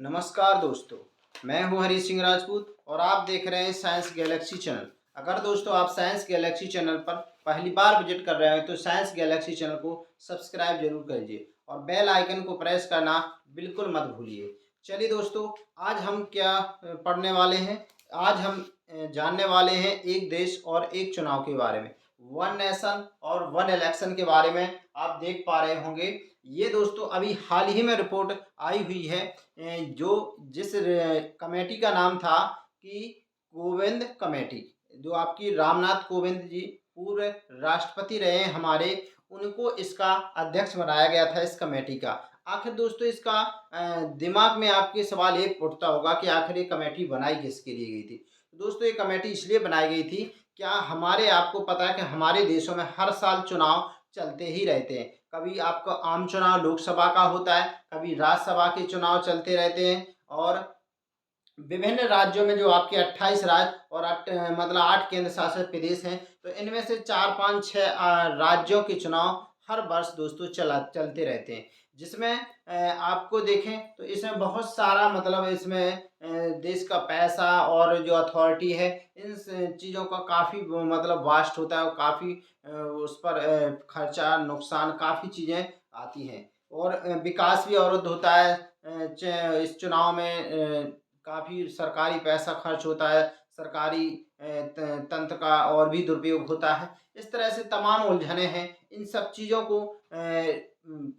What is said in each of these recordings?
नमस्कार दोस्तों, मैं हूं हरी सिंह राजपूत और आप देख रहे हैं साइंस गैलेक्सी चैनल। अगर दोस्तों आप साइंस गैलेक्सी चैनल पर पहली बार विजिट कर रहे हैं तो साइंस गैलेक्सी चैनल को सब्सक्राइब जरूर कीजिए और बेल आइकन को प्रेस करना बिल्कुल मत भूलिए। चलिए दोस्तों, आज हम क्या पढ़ने वाले हैं। आज हम जानने वाले हैं एक देश और एक चुनाव के बारे में, वन नेशन और वन इलेक्शन के बारे में। आप देख पा रहे होंगे, ये दोस्तों अभी हाल ही में रिपोर्ट आई हुई है, जो जिस कमेटी का नाम था कि कोविंद कमेटी, जो आपकी रामनाथ कोविंद जी पूर्व राष्ट्रपति रहे हैं हमारे, उनको इसका अध्यक्ष बनाया गया था इस कमेटी का। आखिर दोस्तों इसका दिमाग में आपके सवाल ये उठता होगा कि आखिर ये कमेटी बनाई किसके लिए गई थी। दोस्तों ये कमेटी इसलिए बनाई गई थी, क्या हमारे आपको पता है कि हमारे देशों में हर साल चुनाव चलते ही रहते हैं। कभी आपका आम चुनाव लोकसभा का होता है, कभी राज्यसभा के चुनाव चलते रहते हैं और विभिन्न राज्यों में जो आपके 28 राज्य और मतलब 8 केंद्र शासित प्रदेश हैं, तो इनमें से 4, 5, 6 राज्यों के चुनाव हर वर्ष दोस्तों चलते रहते हैं। जिसमें आपको देखें तो इसमें बहुत सारा मतलब इसमें देश का पैसा और जो अथॉरिटी है, इन चीज़ों का काफ़ी मतलब वास्ट होता है और काफ़ी उस पर खर्चा नुकसान काफ़ी चीज़ें आती हैं और विकास भी अवरुद्ध होता है। इस चुनाव में काफ़ी सरकारी पैसा खर्च होता है, सरकारी तंत्र का और भी दुरुपयोग होता है। इस तरह से तमाम उलझने हैं। इन सब चीज़ों को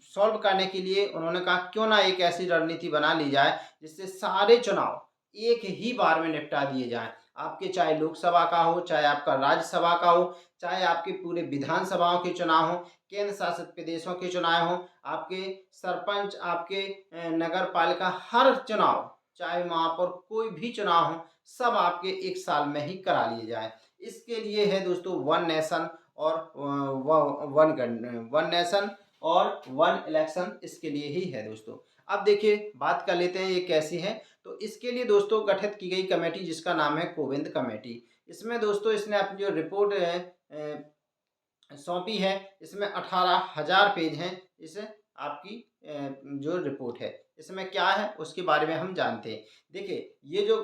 सॉल्व करने के लिए उन्होंने कहा क्यों ना एक ऐसी रणनीति बना ली जाए जिससे सारे चुनाव एक ही बार में निपटा दिए जाएँ। आपके चाहे लोकसभा का हो, चाहे आपका राज्यसभा का हो, चाहे आपके पूरे विधानसभाओं के चुनाव हों, केंद्र शासित प्रदेशों के चुनाव हों, आपके सरपंच, आपके नगर पालिका हर चुनाव, चाहे वहाँ पर कोई भी चुनाव हो, सब आपके एक साल में ही करा लिए जाएँ। इसके लिए है दोस्तों वन नेशन और वन नेशन और वन इलेक्शन, इसके लिए ही है दोस्तों। अब देखिए बात कर लेते हैं ये कैसी है। तो इसके लिए दोस्तों गठित की गई कमेटी जिसका नाम है कोविंद कमेटी। इसमें दोस्तों इसने अपनी जो रिपोर्ट सौंपी है, इसमें 18,000 पेज हैं। इस आपकी जो रिपोर्ट है, इसमें क्या है उसके बारे में हम जानते हैं। देखिए ये जो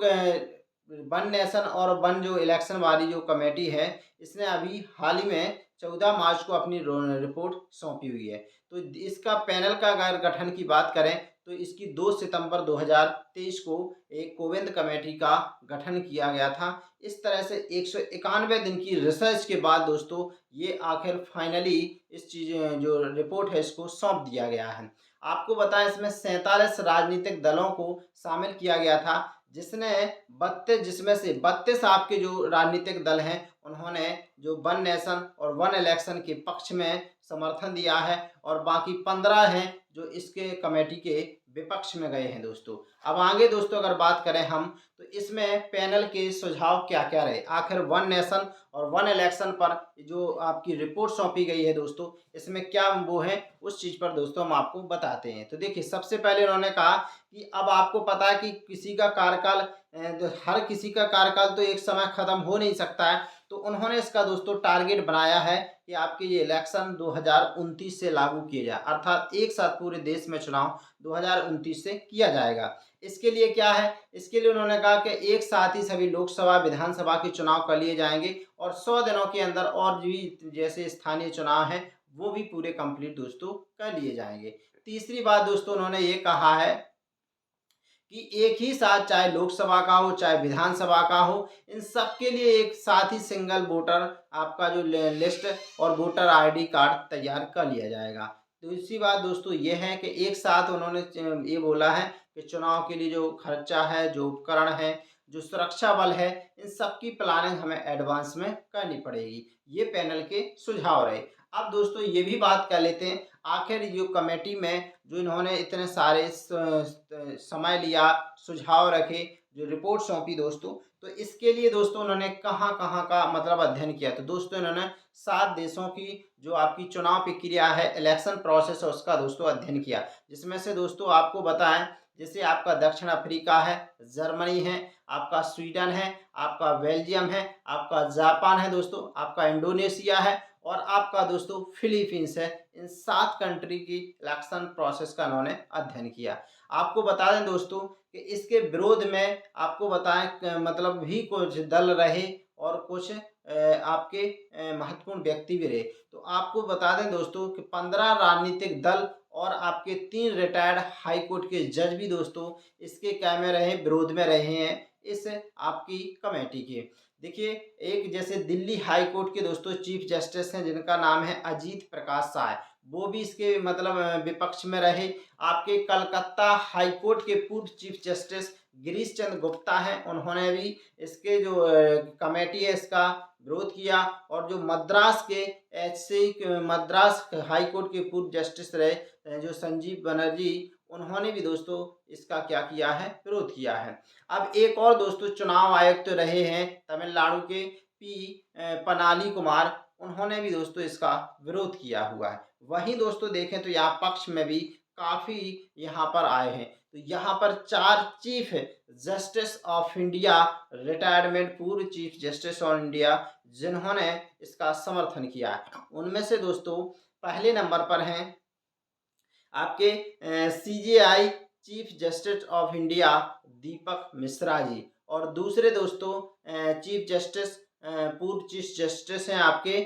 वन नेशन और वन जो इलेक्शन वाली जो कमेटी है, इसने अभी हाल ही में 14 मार्च को अपनी रिपोर्ट सौंपी हुई है। तो इसका पैनल का अगर गठन की बात करें तो इसकी 2 सितंबर 2023 को एक कोविंद कमेटी का गठन किया गया था। इस तरह से 191 दिन की रिसर्च के बाद दोस्तों ये आखिर फाइनली इस चीज़ जो रिपोर्ट है इसको सौंप दिया गया है। आपको बताएं इसमें 47 राजनीतिक दलों को शामिल किया गया था, जिसमें से 32 आपके जो राजनीतिक दल हैं उन्होंने जो वन नेशन और वन इलेक्शन के पक्ष में समर्थन दिया है और बाकी 15 हैं जो इसके कमेटी के विपक्ष में गए हैं दोस्तों। अब आगे दोस्तों अगर बात करें हम, तो इसमें पैनल के सुझाव क्या-क्या रहे। आखिर वन नेशन और वन इलेक्शन पर जो आपकी रिपोर्ट सौंपी गई है दोस्तों, इसमें क्या वो है उस चीज़ पर दोस्तों हम आपको बताते हैं। तो देखिए सबसे पहले उन्होंने कहा कि अब आपको पता है कि किसी का कार्यकाल हर किसी का कार्यकाल तो एक समय ख़त्म हो नहीं सकता है। तो उन्होंने इसका दोस्तों टारगेट बनाया है कि आपके ये इलेक्शन 2029 से लागू किए जाए, अर्थात एक साथ पूरे देश में चुनाव 2029 से किया जाएगा। इसके लिए क्या है, इसके लिए उन्होंने कहा कि एक साथ ही सभी लोकसभा, विधानसभा के चुनाव कर लिए जाएंगे और 100 दिनों के अंदर और भी जैसे स्थानीय चुनाव हैं वो भी पूरे कंप्लीट दोस्तों कर लिए जाएंगे। तीसरी बात दोस्तों उन्होंने ये कहा है कि एक ही साथ चाहे लोकसभा का हो चाहे विधानसभा का हो, इन सब के लिए एक साथ ही सिंगल वोटर आपका जो लिस्ट और वोटर आईडी कार्ड तैयार कर लिया जाएगा। दूसरी बात दोस्तों ये है कि एक साथ उन्होंने ये बोला है कि चुनाव के लिए जो खर्चा है, जो उपकरण है, जो सुरक्षा बल है, इन सब की प्लानिंग हमें एडवांस में करनी पड़ेगी। ये पैनल के सुझाव रहे। अब दोस्तों ये भी बात कर लेते हैं, आखिर जो कमेटी में जो इन्होंने इतने सारे समय लिया, सुझाव रखे, जो रिपोर्ट सौंपी दोस्तों, तो इसके लिए दोस्तों उन्होंने कहाँ-कहाँ का मतलब अध्ययन किया। तो दोस्तों इन्होंने 7 देशों की जो आपकी चुनाव प्रक्रिया है, इलेक्शन प्रोसेस है, उसका दोस्तों अध्ययन किया। जिसमें से दोस्तों आपको बताएँ, जैसे आपका दक्षिण अफ्रीका है, जर्मनी है, आपका स्वीडन है, आपका बेल्जियम है, आपका जापान है दोस्तों, आपका इंडोनेशिया है और आपका दोस्तों फिलीपींस है। इन 7 कंट्री की इलेक्शन प्रोसेस का उन्होंने अध्ययन किया। आपको बता दें दोस्तों कि इसके विरोध में आपको बताएं मतलब भी कुछ दल रहे और कुछ आपके महत्वपूर्ण व्यक्ति भी रहे। तो आपको बता दें दोस्तों कि 15 राजनीतिक दल और आपके 3 रिटायर्ड हाई कोर्ट के जज भी दोस्तों इसके क्या में रहे, विरोध में रहे हैं इस आपकी कमेटी के। देखिए, एक जैसे दिल्ली हाई कोर्ट के दोस्तों चीफ जस्टिस हैं जिनका नाम है अजीत प्रकाश साय, वो भी इसके मतलब विपक्ष में रहे। आपके कलकत्ता हाई कोर्ट के पूर्व चीफ जस्टिस गिरीश चंद्र गुप्ता हैं, उन्होंने भी इसके जो कमेटी है इसका विरोध किया। और जो मद्रास के मद्रास हाई कोर्ट के पूर्व जस्टिस रहे जो संजीव बनर्जी, उन्होंने भी दोस्तों इसका क्या किया है, विरोध किया है। अब एक और दोस्तों चुनाव आयुक्त तो रहे हैं तमिलनाडु के पनाली कुमार, उन्होंने भी दोस्तों इसका विरोध किया हुआ है। वहीं दोस्तों देखें तो यहाँ पक्ष में भी काफ़ी यहाँ पर आए हैं। तो यहाँ पर 4 chief justice of India retirement, पूर्व चीफ जस्टिस ऑफ इंडिया जिन्होंने इसका समर्थन किया है। उनमें से दोस्तों पहले नंबर पर हैं आपके CJI chief justice of India Deepak Mishra ji, और दूसरे दोस्तों चीफ जस्टिस पूर्व चीफ जस्टिस हैं आपके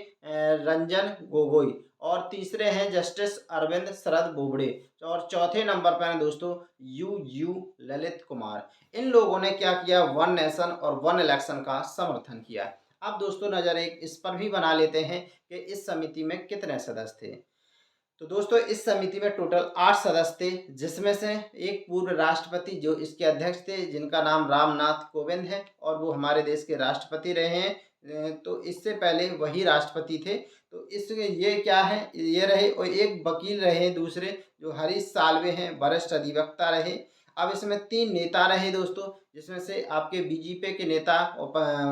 रंजन गोगोई, और तीसरे हैं जस्टिस अरविंद शरद बोबड़े, और चौथे नंबर पर हैं दोस्तों यू ललित कुमार। इन लोगों ने क्या किया, वन नेशन और वन इलेक्शन का समर्थन किया। अब दोस्तों नज़र एक इस पर भी बना लेते हैं कि इस समिति में कितने सदस्य थे। तो दोस्तों इस समिति में टोटल 8 सदस्य थे, जिसमें से एक पूर्व राष्ट्रपति जो इसके अध्यक्ष थे जिनका नाम रामनाथ कोविंद है, और वो हमारे देश के राष्ट्रपति रहे हैं। तो इससे पहले वही राष्ट्रपति थे। तो इस ये क्या है, ये रहे। और एक वकील रहे दूसरे जो हरीश साल्वे हैं, वरिष्ठ अधिवक्ता रहे। अब इसमें 3 नेता रहे दोस्तों, जिसमें से आपके बीजेपी के नेता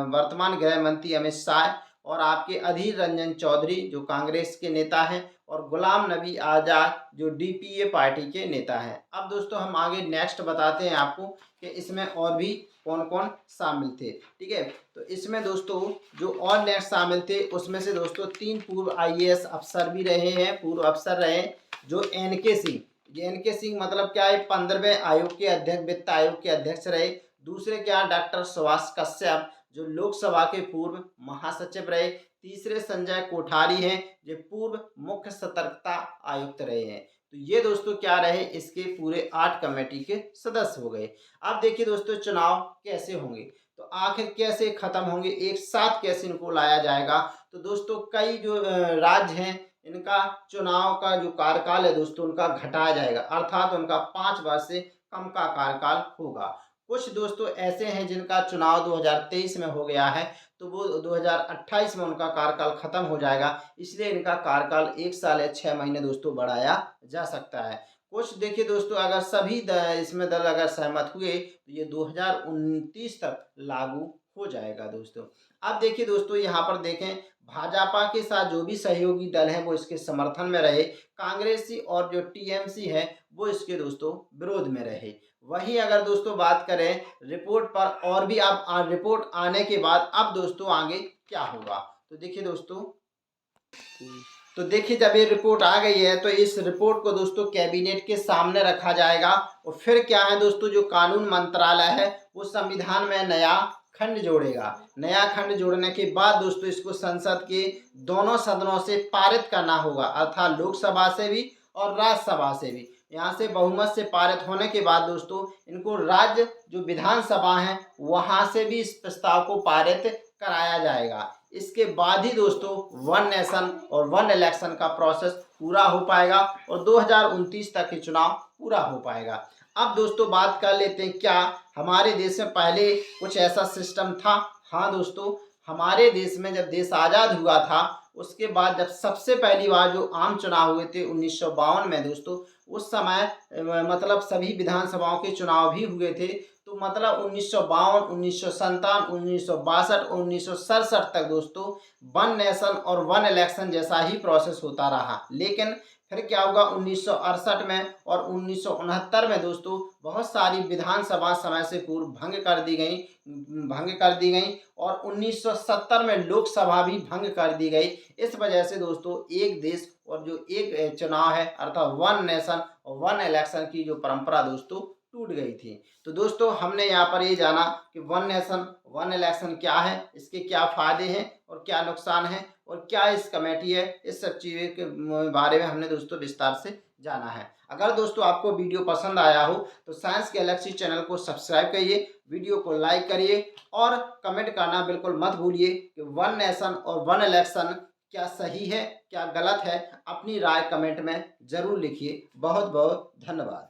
वर्तमान गृह मंत्री अमित शाह, और आपके अधीर रंजन चौधरी जो कांग्रेस के नेता हैं, और गुलाम नबी आज़ाद जो DPA पार्टी के नेता हैं। अब दोस्तों हम आगे नेक्स्ट बताते हैं आपको कि इसमें और भी कौन कौन शामिल थे। ठीक है, तो इसमें दोस्तों जो और नेक्स्ट शामिल थे उसमें से दोस्तों 3 पूर्व IAS अफसर भी रहे हैं, पूर्व अफसर रहे जो NK सिंह। ये NK सिंह मतलब क्या है, 15वें आयोग के अध्यक्ष, वित्त आयोग के अध्यक्ष रहे। दूसरे क्या, डॉक्टर सुभाष कश्यप जो लोकसभा के पूर्व महासचिव रहे। तीसरे संजय कोठारी हैं जो पूर्व मुख्य सतर्कता आयुक्त रहे हैं। तो ये दोस्तों क्या रहे, इसके पूरे 8 कमेटी के सदस्य हो गए। अब देखिए दोस्तों चुनाव कैसे होंगे, तो आखिर कैसे खत्म होंगे, एक साथ कैसे इनको लाया जाएगा। तो दोस्तों कई जो राज्य हैं इनका चुनाव का जो कार्यकाल है दोस्तों उनका घटाया जाएगा, अर्थात उनका 5 वर्ष से कम का कार्यकाल होगा। कुछ दोस्तों ऐसे हैं जिनका चुनाव 2023 में हो गया है, तो वो 2028 में उनका कार्यकाल खत्म हो जाएगा, इसलिए इनका कार्यकाल 1 साल या 6 महीने दोस्तों बढ़ाया जा सकता है। कुछ देखिए दोस्तों अगर सभी इसमें दल अगर सहमत हुए तो ये 2029 तक लागू हो जाएगा दोस्तों। अब देखिए दोस्तों यहाँ पर देखें, भाजपा के साथ जो भी सहयोगी दल हैं वो इसके समर्थन में रहे, कांग्रेसी और जो TMC है वो इसके दोस्तों विरोध में रहे। वही अगर दोस्तों बात करें रिपोर्ट पर, और भी अब रिपोर्ट आने के बाद अब दोस्तों आगे क्या होगा, तो देखिए दोस्तों, तो देखिए जब ये रिपोर्ट आ गई है तो इस रिपोर्ट को दोस्तों कैबिनेट के सामने रखा जाएगा, और फिर क्या है दोस्तों, जो कानून मंत्रालय है वो संविधान में नया खंड जोड़ेगा। नया खंड जोड़ने के बाद दोस्तों इसको संसद के दोनों सदनों से पारित करना होगा, अर्थात लोकसभा से भी और राज्यसभा से भी। यहाँ से बहुमत से पारित होने के बाद दोस्तों इनको राज्य जो विधानसभा है वहाँ से भी इस प्रस्ताव को पारित कराया जाएगा। इसके बाद ही दोस्तों वन नेशन और वन इलेक्शन का प्रोसेस पूरा हो पाएगा और 2029 तक ही चुनाव पूरा हो पाएगा। अब दोस्तों बात कर लेते हैं, क्या हमारे देश में पहले कुछ ऐसा सिस्टम था? हाँ दोस्तों, हमारे देश में जब देश आज़ाद हुआ था उसके बाद जब सबसे पहली बार जो आम चुनाव हुए थे 1952 में दोस्तों, उस समय मतलब सभी विधानसभाओं के चुनाव भी हुए थे। तो मतलब 1952, 1957, 1962 और 1967 तक दोस्तों वन नेशन और वन इलेक्शन जैसा ही प्रोसेस होता रहा। लेकिन फिर क्या होगा 1968 में और 1969 में दोस्तों बहुत सारी विधानसभा समय से पूर्व भंग कर दी गई और 1970 में लोकसभा भी भंग कर दी गई। इस वजह से दोस्तों एक देश और जो एक चुनाव है अर्थात वन नेशन वन इलेक्शन की जो परंपरा दोस्तों टूट गई थी। तो दोस्तों हमने यहाँ पर ये जाना कि वन नेशन वन इलेक्शन क्या है, इसके क्या फायदे हैं और क्या नुकसान है और क्या इस कमेटी है, इस सब चीज़ों के बारे में हमने दोस्तों विस्तार से जाना है। अगर दोस्तों आपको वीडियो पसंद आया हो तो साइंस गैलेक्सी चैनल को सब्सक्राइब करिए, वीडियो को लाइक करिए और कमेंट करना बिल्कुल मत भूलिए कि वन नेशन और वन इलेक्शन क्या सही है क्या गलत है, अपनी राय कमेंट में ज़रूर लिखिए। बहुत बहुत धन्यवाद।